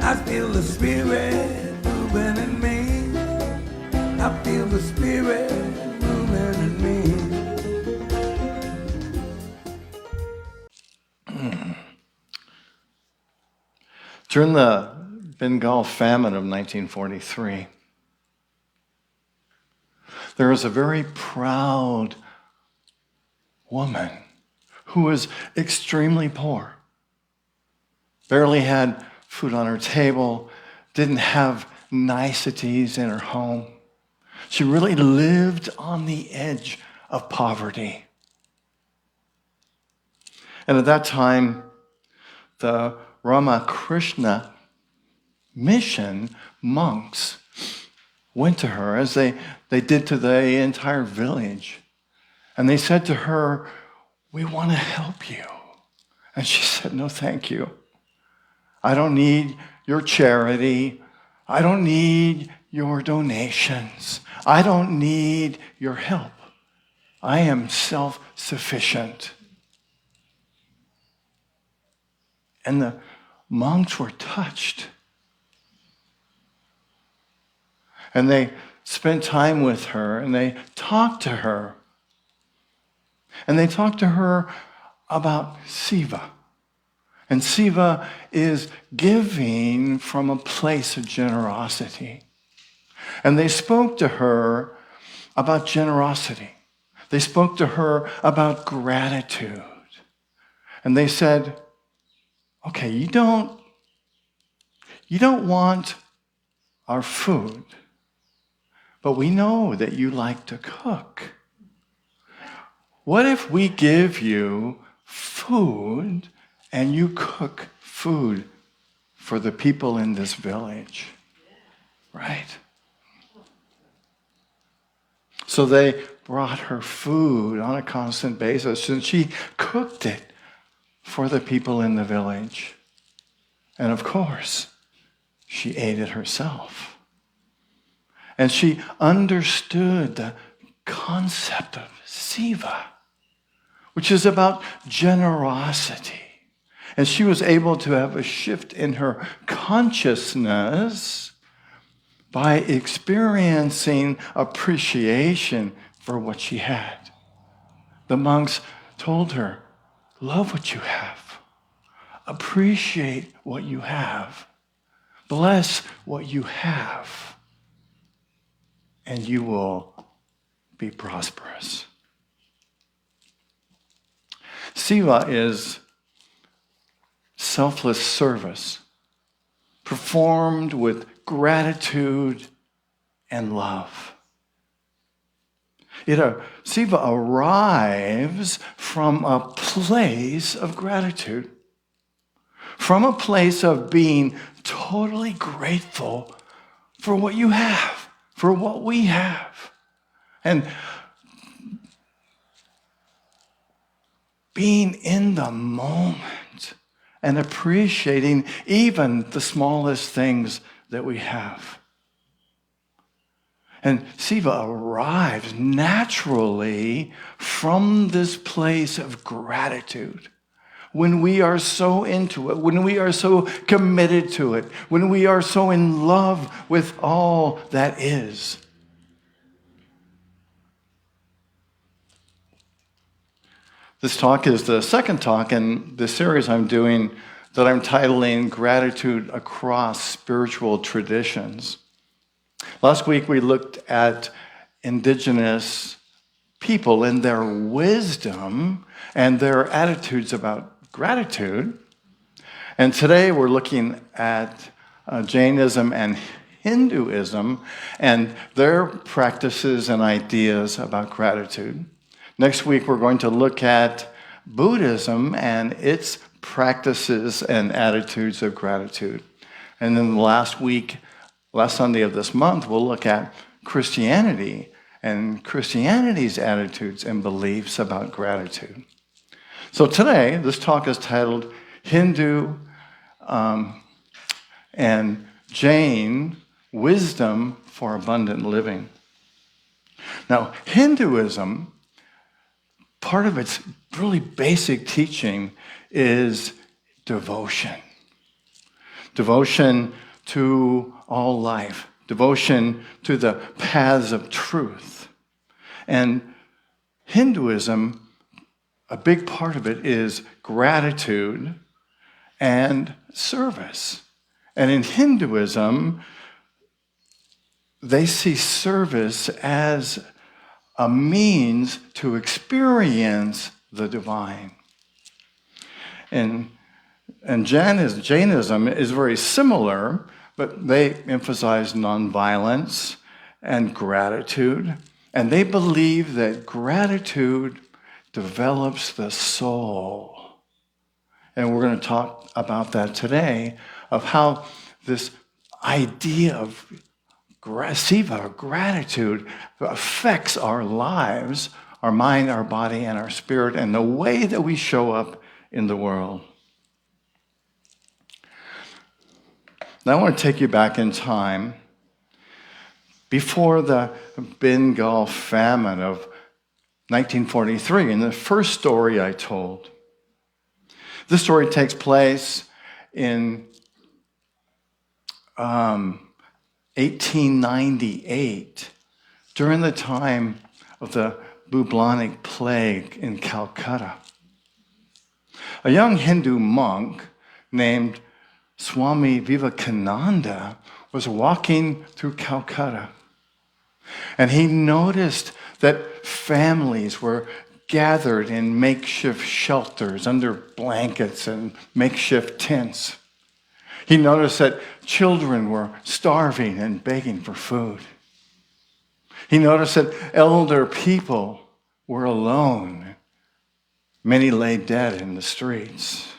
I feel the Spirit moving in me. I feel the Spirit moving in me. During the Bengal famine of 1943, there was a very proud woman who was extremely poor, barely had food on her table, didn't have niceties in her home. She really lived on the edge of poverty. And at that time, the Ramakrishna Mission monks went to her, as they did to the entire village, and they said to her, "We want to help you." And she said, "No, thank you. I don't need your charity. I don't need your donations. I don't need your help. I am self-sufficient." And the monks were touched. And they spent time with her, and they talked to her. And they talked to her about Seva. And Seva is giving from a place of generosity. And they spoke to her about generosity. They spoke to her about gratitude. And they said, "Okay, you don't want our food, but we know that you like to cook. What if we give you food and you cook food for the people in this village?" Right? So they brought her food on a constant basis, and she cooked it for the people in the village. And of course, she ate it herself. And she understood the concept of Seva, which is about generosity. And she was able to have a shift in her consciousness by experiencing appreciation for what she had. The monks told her, "Love what you have. Appreciate what you have. Bless what you have. And you will be prosperous." Seva is selfless service performed with gratitude and love. Seva arrives from a place of gratitude, from a place of being totally grateful for what you have, for what we have, and being in the moment and appreciating even the smallest things that we have. And Seva arrives naturally from this place of gratitude. When we are so into it, when we are so committed to it, when we are so in love with all that is. This talk is the second talk in the series I'm doing that I'm titling Gratitude Across Spiritual Traditions. Last week we looked at indigenous people and their wisdom and their attitudes about gratitude. And today we're looking at Jainism and Hinduism and their practices and ideas about gratitude. Next week we're going to look at Buddhism and its practices and attitudes of gratitude. And then last Sunday of this month, we'll look at Christianity and Christianity's attitudes and beliefs about gratitude. So today, this talk is titled Hindu and Jain, Wisdom for Abundant Living. Now, Hinduism, part of its really basic teaching is devotion. devotion to all life, devotion to the paths of truth. And Hinduism, a big part of it is gratitude and service. And in Hinduism, they see service as a means to experience the divine. And Jainism is very similar, but they emphasize nonviolence and gratitude. And they believe that gratitude develops the soul. And we're going to talk about that today, of how this idea of Seva, gratitude, affects our lives, our mind, our body, and our spirit, and the way that we show up in the world. Now I want to take you back in time before the Bengal famine of 1943, and the first story I told. This story takes place in 1898, during the time of the bubonic plague in Calcutta. A young Hindu monk named Swami Vivekananda was walking through Calcutta, and he noticed that families were gathered in makeshift shelters under blankets and makeshift tents. He noticed that children were starving and begging for food. He noticed that elder people were alone. Many lay dead in the streets.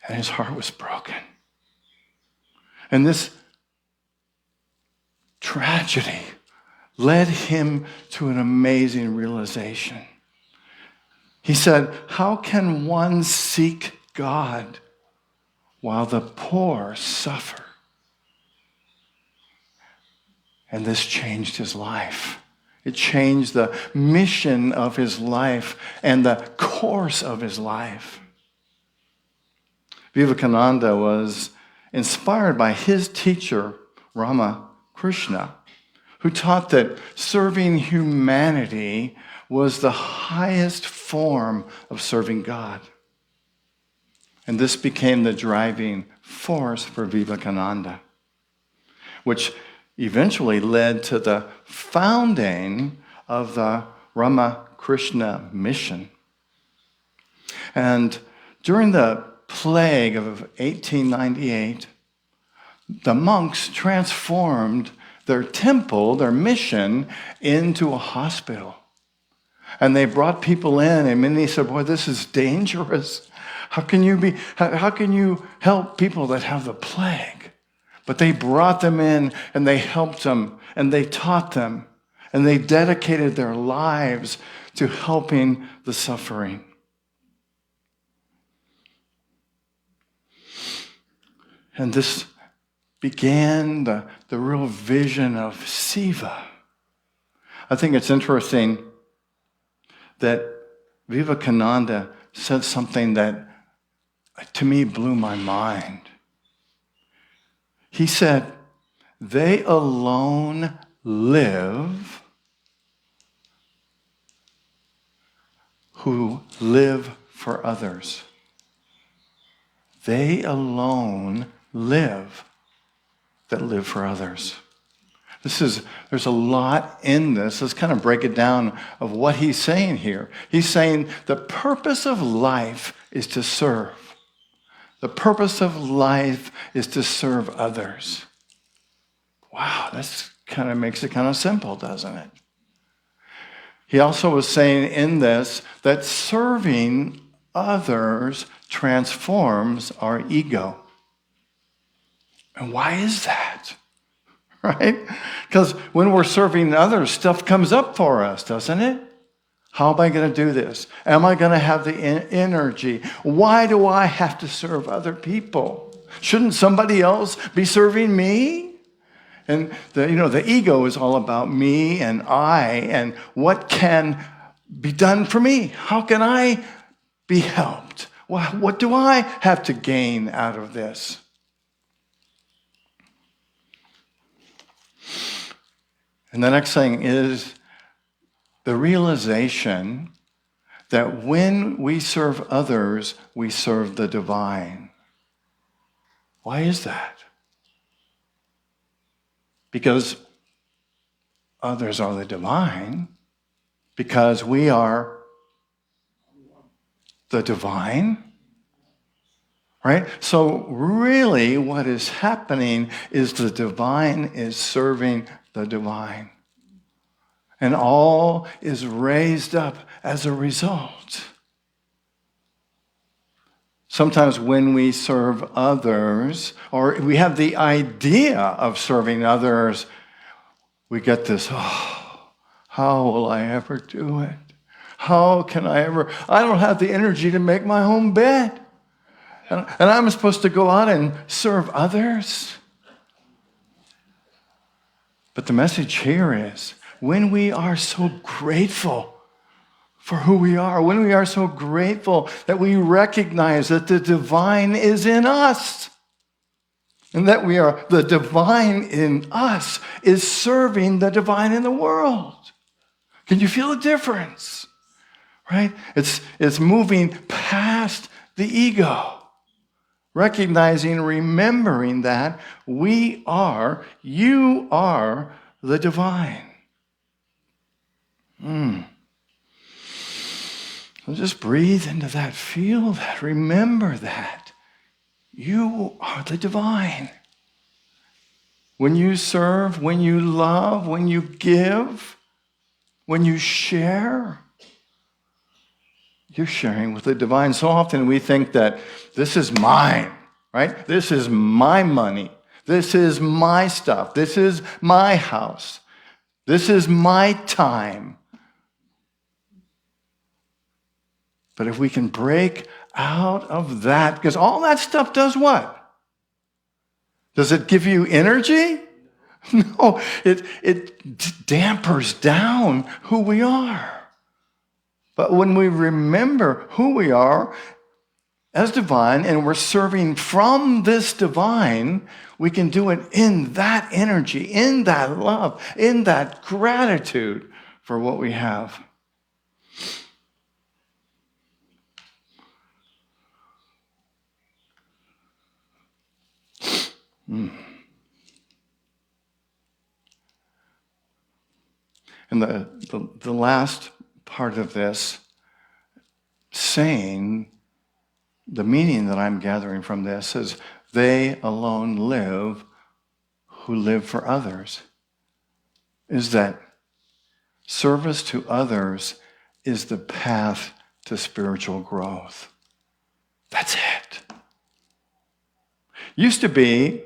And his heart was broken. And this tragedy led him to an amazing realization. He said, how can one seek God while the poor suffer? And this changed his life. It changed the mission of his life and the course of his life. Vivekananda was inspired by his teacher, Ramakrishna, who taught that serving humanity was the highest form of serving God. And this became the driving force for Vivekananda, which eventually led to the founding of the Ramakrishna Mission. And during the plague of 1898, the monks transformed their temple, their mission, into a hospital. And they brought people in, and many said, boy, this is dangerous. How can you help people that have the plague? But they brought them in, and they helped them, and they taught them, and they dedicated their lives to helping the suffering. And this began the real vision of Seva. I think it's interesting that Vivekananda said something that to me blew my mind. He said, they alone live who live for others. They alone live that live for others. There's a lot in this. Let's kind of break it down of what he's saying here. He's saying the purpose of life is to serve. The purpose of life is to serve others. Wow, that kind of makes it kind of simple, doesn't it? He also was saying in this that serving others transforms our ego. And why is that? Right? Because when we're serving others, stuff comes up for us, doesn't it? How am I going to do this? Am I going to have the energy? Why do I have to serve other people? Shouldn't somebody else be serving me? And the ego is all about me and I and what can be done for me. How can I be helped? What do I have to gain out of this? And the next thing is the realization that when we serve others, we serve the divine. Why is that? Because others are the divine, because we are the divine, right? So really what is happening is the divine is serving the divine. And all is raised up as a result. Sometimes when we serve others, or we have the idea of serving others, we get this, how will I ever do it? How can I ever? I don't have the energy to make my own bed. And I'm supposed to go out and serve others. But the message here is, when we are so grateful for who we are, when we are so grateful that we recognize that the divine is in us, and that the divine in us is serving the divine in the world. Can you feel the difference? Right? It's moving past the ego. Recognizing, remembering that you are the divine. So just breathe into that, feel that, remember that. You are the divine. When you serve, when you love, when you give, when you share, you're sharing with the divine. So often we think that this is mine, right? This is my money. This is my stuff. This is my house. This is my time. But if we can break out of that, because all that stuff does what? Does it give you energy? No, it dampers down who we are. But when we remember who we are as divine and we're serving from this divine, we can do it in that energy, in that love, in that gratitude for what we have. And the last part of this, saying, the meaning that I'm gathering from this is, they alone live who live for others, is that service to others is the path to spiritual growth. That's it. Used to be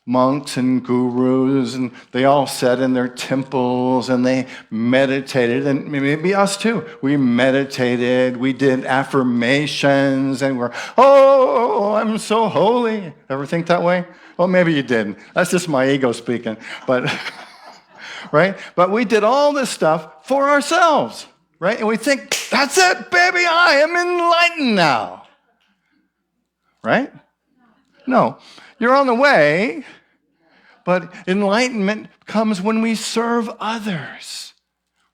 monks and gurus, and they all sat in their temples and they meditated, and maybe us too. We meditated, we did affirmations, and we're, I'm so holy. Ever think that way? Well, maybe you didn't. That's just my ego speaking. But, right? But we did all this stuff for ourselves, right? And we think, that's it, baby, I am enlightened now. Right? No, you're on the way, but enlightenment comes when we serve others,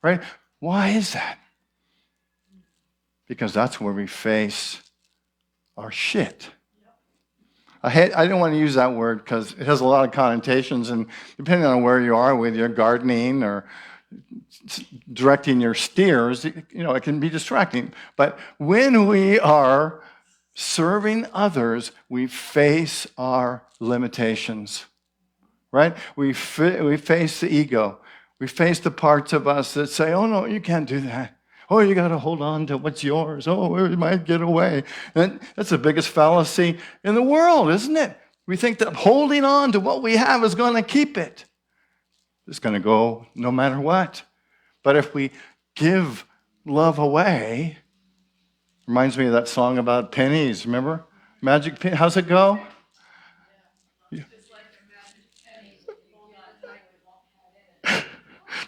right? Why is that? Because that's where we face our shit. I didn't want to use that word because it has a lot of connotations, and depending on where you are with your gardening or directing your steers, it can be distracting. But when we are serving others, we face our limitations, right? We face the ego. We face the parts of us that say, oh, no, you can't do that. Oh, you got to hold on to what's yours. Oh, it might get away. And that's the biggest fallacy in the world, isn't it? We think that holding on to what we have is going to keep it. It's going to go no matter what. But if we give love away, reminds me of that song about pennies, remember? Magic penny, how's it go?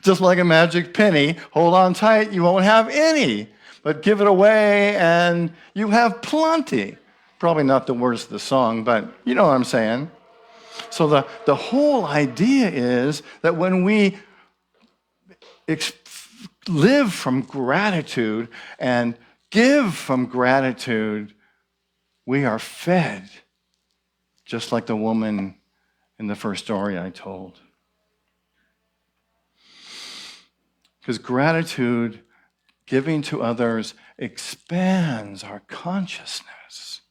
Just like a magic penny, hold on tight, you won't have any. but give it away and you have plenty. Probably not the words of the song, but you know what I'm saying. So the whole idea is that when we live from gratitude and give from gratitude, we are fed, just like the woman in the first story I told. Because gratitude, giving to others, expands our consciousness.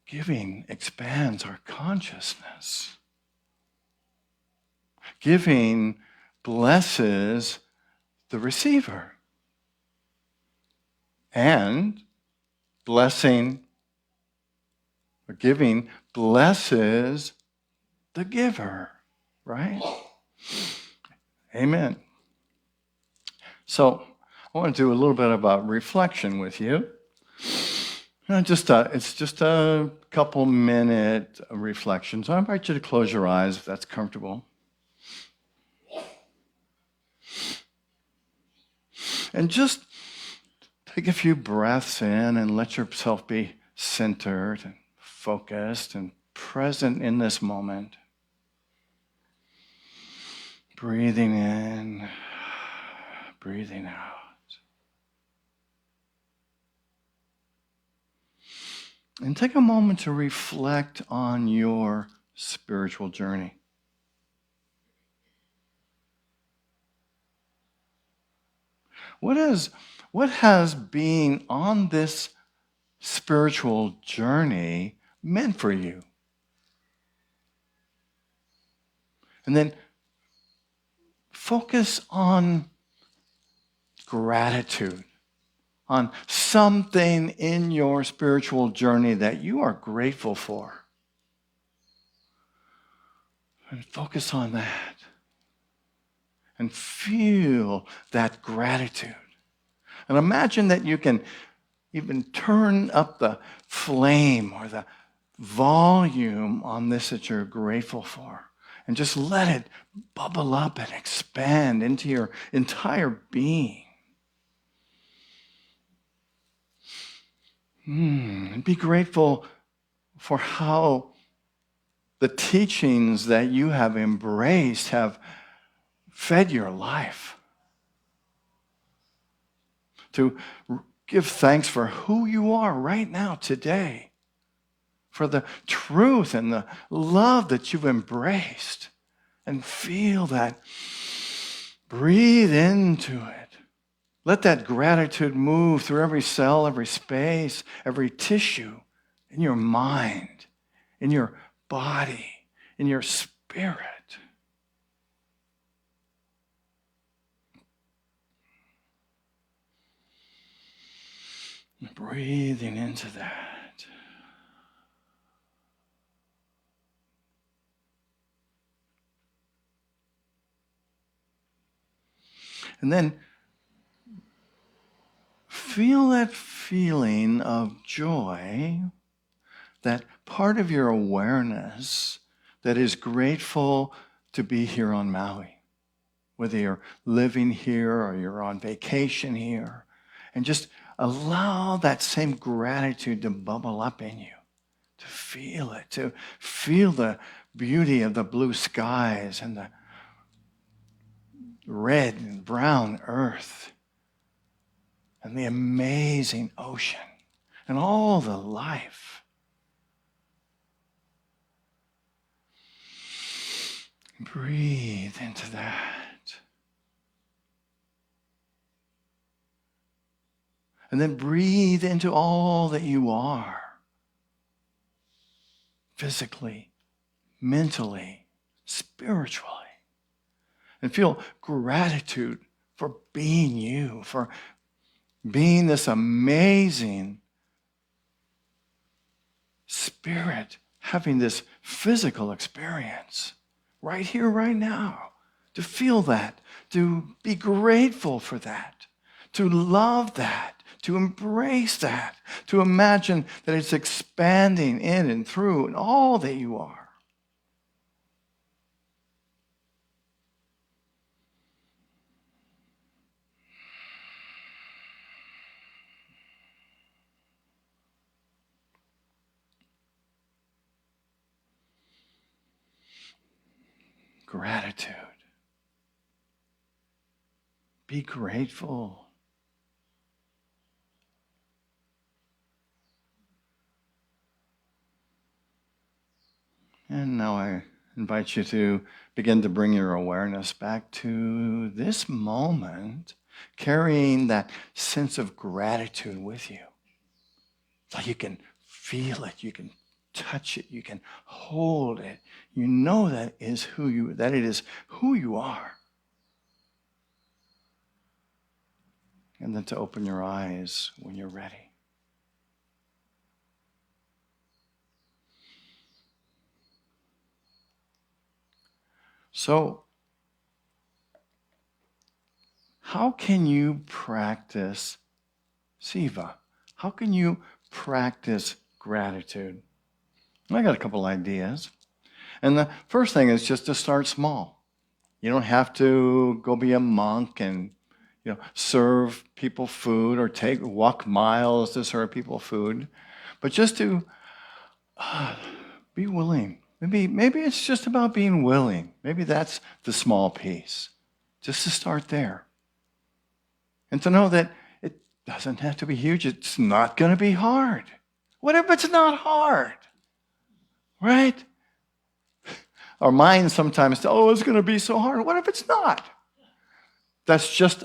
Giving expands our consciousness. Giving blesses the receiver. And blessing or giving blesses the giver, right? Amen. So I want to do a little bit about reflection with you. It's just a couple minute reflection. So I invite you to close your eyes if that's comfortable. And just take a few breaths in and let yourself be centered and focused and present in this moment. Breathing in, breathing out. And take a moment to reflect on your spiritual journey. What has being on this spiritual journey meant for you? And then focus on gratitude, on something in your spiritual journey that you are grateful for. And focus on that. And feel that gratitude. And imagine that you can even turn up the flame or the volume on this that you're grateful for. And just let it bubble up and expand into your entire being. And be grateful for how the teachings that you have embraced have fed your life. To give thanks for who you are right now, today. For the truth and the love that you've embraced. And feel that. Breathe into it. Let that gratitude move through every cell, every space, every tissue in your mind, in your body, in your spirit. Breathing into that. And then feel that feeling of joy, that part of your awareness that is grateful to be here on Maui, whether you're living here or you're on vacation here, and just allow that same gratitude to bubble up in you, to feel it, to feel the beauty of the blue skies and the red and brown earth and the amazing ocean and all the life. Breathe into that. And then breathe into all that you are. Physically, mentally, spiritually. And feel gratitude for being you, for being this amazing spirit, having this physical experience right here, right now. To feel that, to be grateful for that, to love that, to embrace that, to imagine that it's expanding in and through and all that you are. gratitude. Be grateful. And now I invite you to begin to bring your awareness back to this moment, carrying that sense of gratitude with you. So you can feel it, you can touch it, you can hold it. You know that it is who you are. And then to open your eyes when you're ready. So, how can you practice Seva? How can you practice gratitude? I got a couple ideas. And the first thing is just to start small. You don't have to go be a monk and serve people food or walk miles to serve people food, but just to be willing. Maybe it's just about being willing. Maybe that's the small piece. Just to start there. And to know that it doesn't have to be huge. It's not going to be hard. What if it's not hard? Right? Our minds sometimes say, it's going to be so hard. What if it's not? That's just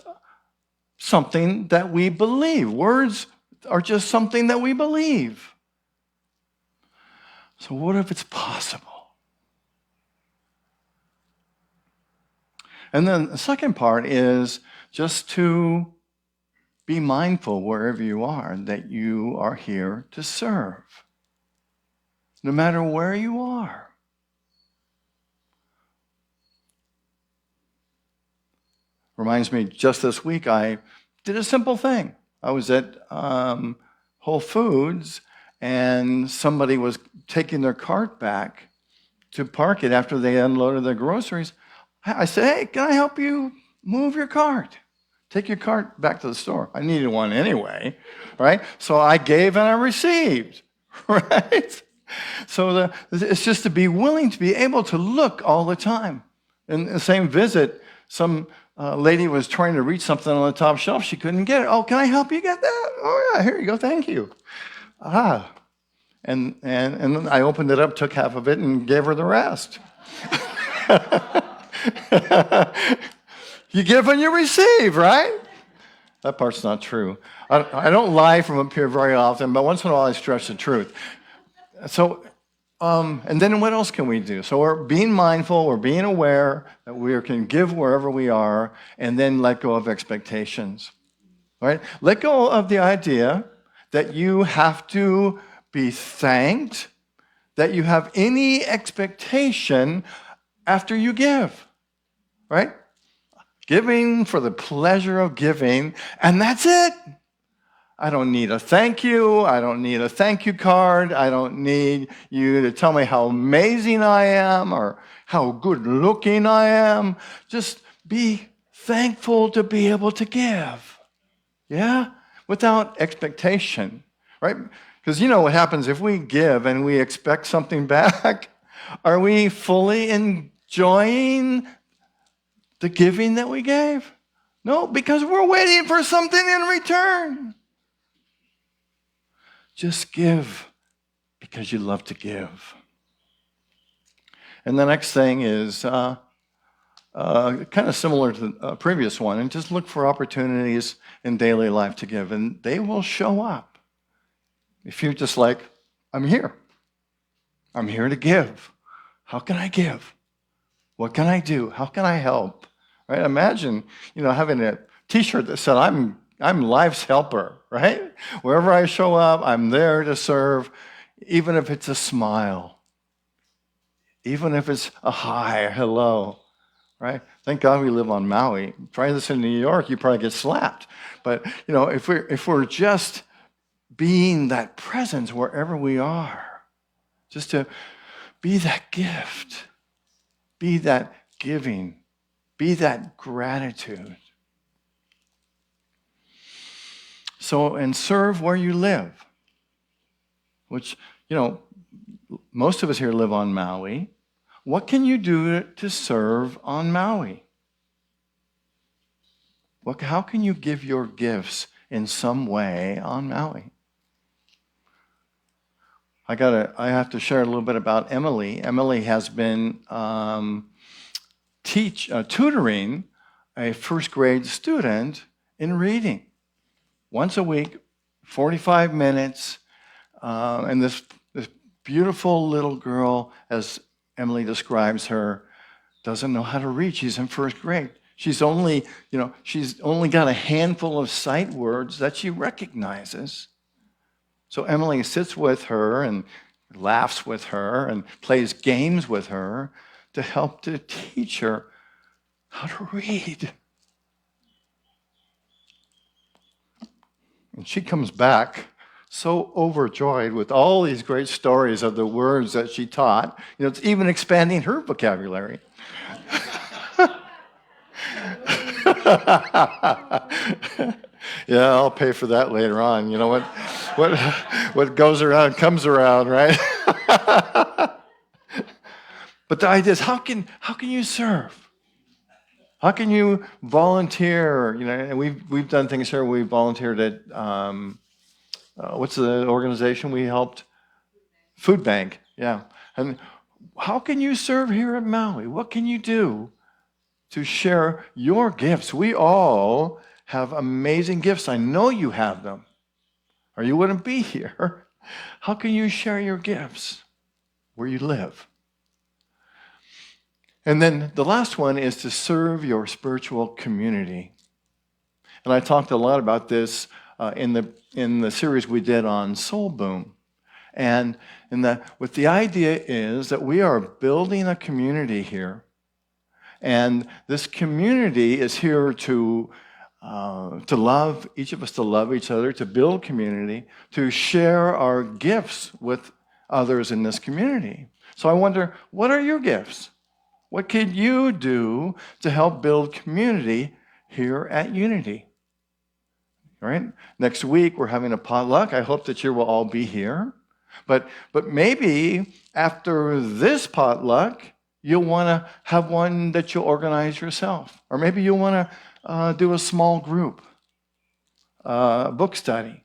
something that we believe. Words are just something that we believe. So what if it's possible? And then the second part is just to be mindful wherever you are that you are here to serve, no matter where you are. Reminds me, just this week I did a simple thing. I was at Whole Foods, and somebody was taking their cart back to park it after they unloaded their groceries. I said, hey, can I help you move your cart? Take your cart back to the store. I needed one anyway, right? So I gave and I received, right? So it's just to be willing to be able to look all the time. In the same visit, some lady was trying to reach something on the top shelf. She couldn't get it. Oh, can I help you get that? Oh, yeah, here you go. Thank you. And then I opened it up, took half of it, and gave her the rest. You give and you receive, right? That part's not true. I don't lie from up here very often, but once in a while I stretch the truth. So, and then what else can we do? So we're being mindful, we're being aware that we can give wherever we are, and then let go of expectations, right? Let go of the idea that you have to be thanked, that you have any expectation after you give, right? Giving for the pleasure of giving, and that's it. I don't need a thank you. I don't need a thank you card. I don't need you to tell me how amazing I am or how good looking I am. Just be thankful to be able to give. Yeah? Without expectation, right? Because you know what happens if we give and we expect something back? Are we fully enjoying the giving that we gave? No, because we're waiting for something in return. Just give because you love to give. And the next thing is kind of similar to the previous one, and just look for opportunities in daily life to give, and they will show up. If you're just like, I'm here to give. How can I give? What can I do? How can I help? Right? Imagine, having a T-shirt that said, I'm life's helper, right? Wherever I show up, I'm there to serve, even if it's a smile, even if it's a hi, a hello, right? Thank God we live on Maui. Try this in New York, you probably get slapped. But, if we're just being that presence wherever we are, just to be that gift, be that giving, be that gratitude. So, and serve where you live, which, most of us here live on Maui. what can you do to serve on Maui? How can you give your gifts in some way on Maui? I have to share a little bit about Emily. Emily has been tutoring a first grade student in reading. Once a week, 45 minutes, and this beautiful little girl, as Emily describes her, doesn't know how to read. She's in first grade. She's only got a handful of sight words that she recognizes. So Emily sits with her and laughs with her and plays games with her to help to teach her how to read. And she comes back so overjoyed with all these great stories of the words that she taught. It's even expanding her vocabulary. Yeah, I'll pay for that later on. You know what goes around comes around, right? But the idea is, how can you serve? How can you volunteer? And we've done things here. We volunteered at what's the organization we helped? Food Bank. Yeah. And how can you serve here at Maui? What can you do to share your gifts? We all have amazing gifts. I know you have them, or you wouldn't be here. How can you share your gifts where you live? And then the last one is to serve your spiritual community. And I talked a lot about this in the series we did on Soul Boom. And what the idea is that we are building a community here. And this community is here to love, each of us to love each other, to build community, to share our gifts with others in this community. So I wonder, what are your gifts? What could you do to help build community here at Unity? All right? Next week, we're having a potluck. I hope that you will all be here. But maybe after this potluck, you'll want to have one that you'll organize yourself. Or maybe you'll want to do a small group, book study.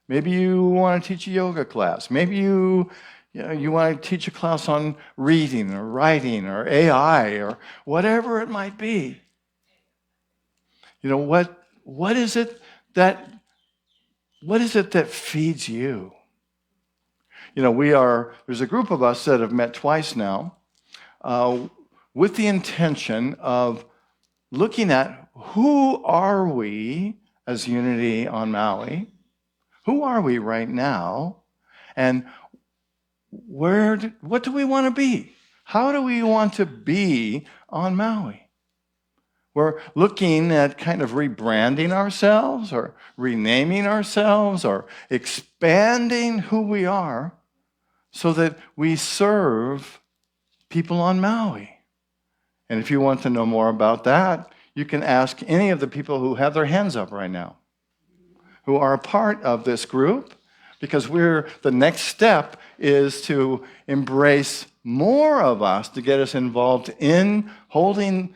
Maybe you want to teach a yoga class. Maybe you want to teach a class on reading or writing or AI or whatever it might be. What is it that feeds you? There's a group of us that have met twice now, with the intention of looking at who are we as Unity on Maui? Who are we right now? And what do we want to be? How do we want to be on Maui? We're looking at kind of rebranding ourselves or renaming ourselves or expanding who we are so that we serve people on Maui. And if you want to know more about that, you can ask any of the people who have their hands up right now, who are a part of this group, because the next step is to embrace more of us to get us involved in holding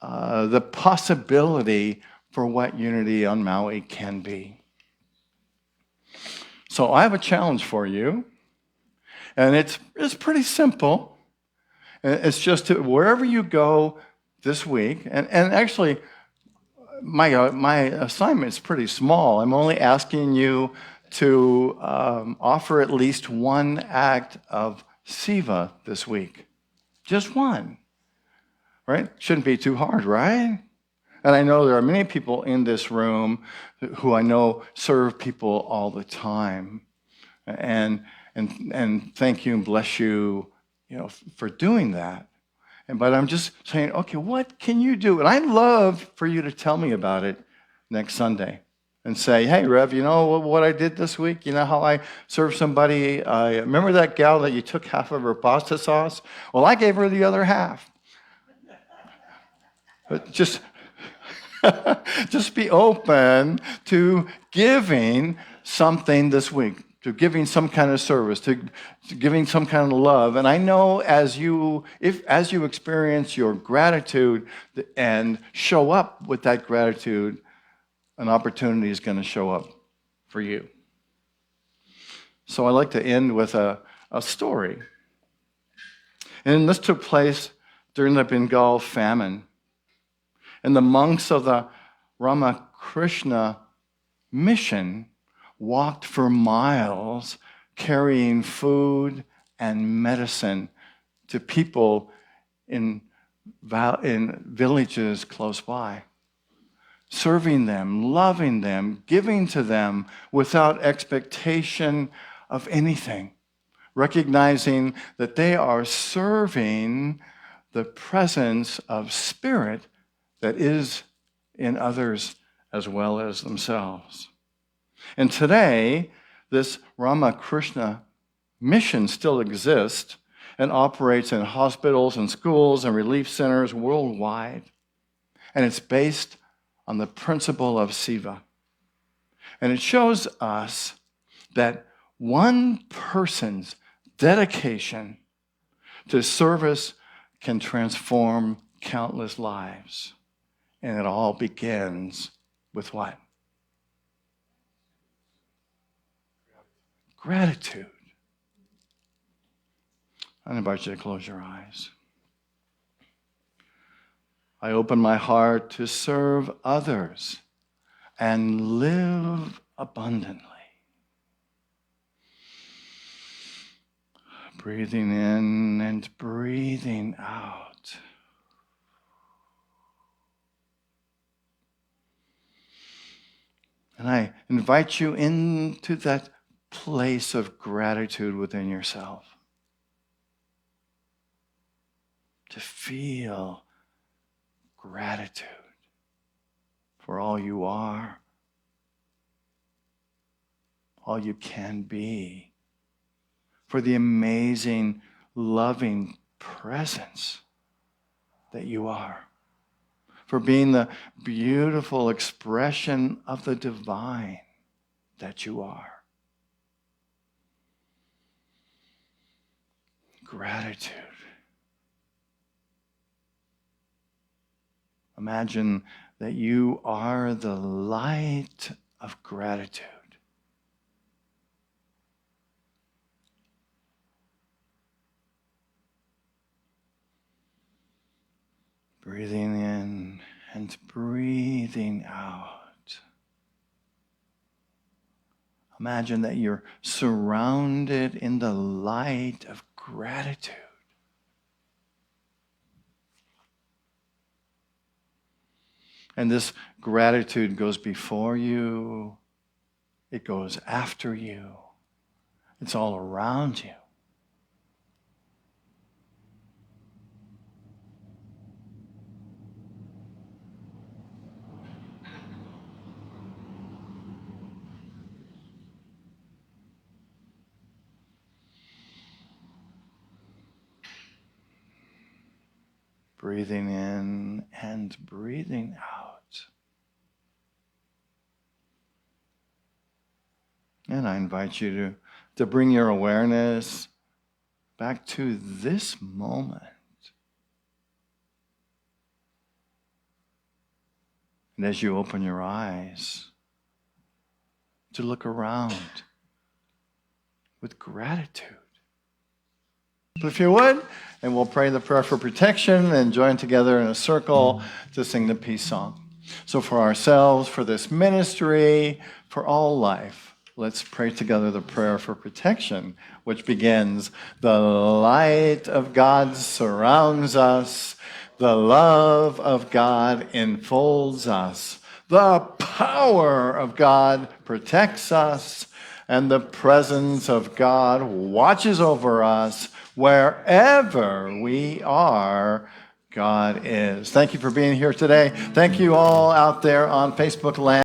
the possibility for what Unity on Maui can be. So I have a challenge for you, and it's pretty simple. It's just wherever you go this week, and actually my assignment is pretty small. I'm only asking you to offer at least one act of Seva this week. Just one. Right? Shouldn't be too hard, right? And I know there are many people in this room who I know serve people all the time. And thank you and bless you, for doing that. But I'm just saying, okay, what can you do? And I'd love for you to tell me about it next Sunday and say, hey, Rev, you know what I did this week? You know how I served somebody? Remember that gal that you took half of her pasta sauce? Well, I gave her the other half. But just be open to giving something this week. to giving some kind of service, to giving some kind of love. And I know as you experience your gratitude and show up with that gratitude, an opportunity is going to show up for you. So I'd like to end with a story. And this took place during the Bengal famine. And the monks of the Ramakrishna Mission walked for miles carrying food and medicine to people in villages close by, serving them, loving them, giving to them without expectation of anything, recognizing that they are serving the presence of spirit that is in others as well as themselves. And today, this Ramakrishna Mission still exists and operates in hospitals and schools and relief centers worldwide. And it's based on the principle of Seva. And it shows us that one person's dedication to service can transform countless lives. And it all begins with what? Gratitude. I invite you to close your eyes. I open my heart to serve others and live abundantly. Breathing in and breathing out. And I invite you into that place of gratitude within yourself. To feel gratitude for all you are, all you can be, for the amazing, loving presence that you are, for being the beautiful expression of the divine that you are. Gratitude. Imagine that you are the light of gratitude. Breathing in and breathing out. Imagine that you're surrounded in the light of gratitude. And this gratitude goes before you. It goes after you. It's all around you. Breathing in and breathing out. And I invite you to bring your awareness back to this moment. And as you open your eyes, to look around with gratitude. So if you would, and we'll pray the prayer for protection and join together in a circle to sing the peace song. So for ourselves, for this ministry, for all life, let's pray together the prayer for protection, which begins, the light of God surrounds us, the love of God enfolds us, the power of God protects us, and the presence of God watches over us. Wherever we are, God is. Thank you for being here today. Thank you all out there on Facebook land.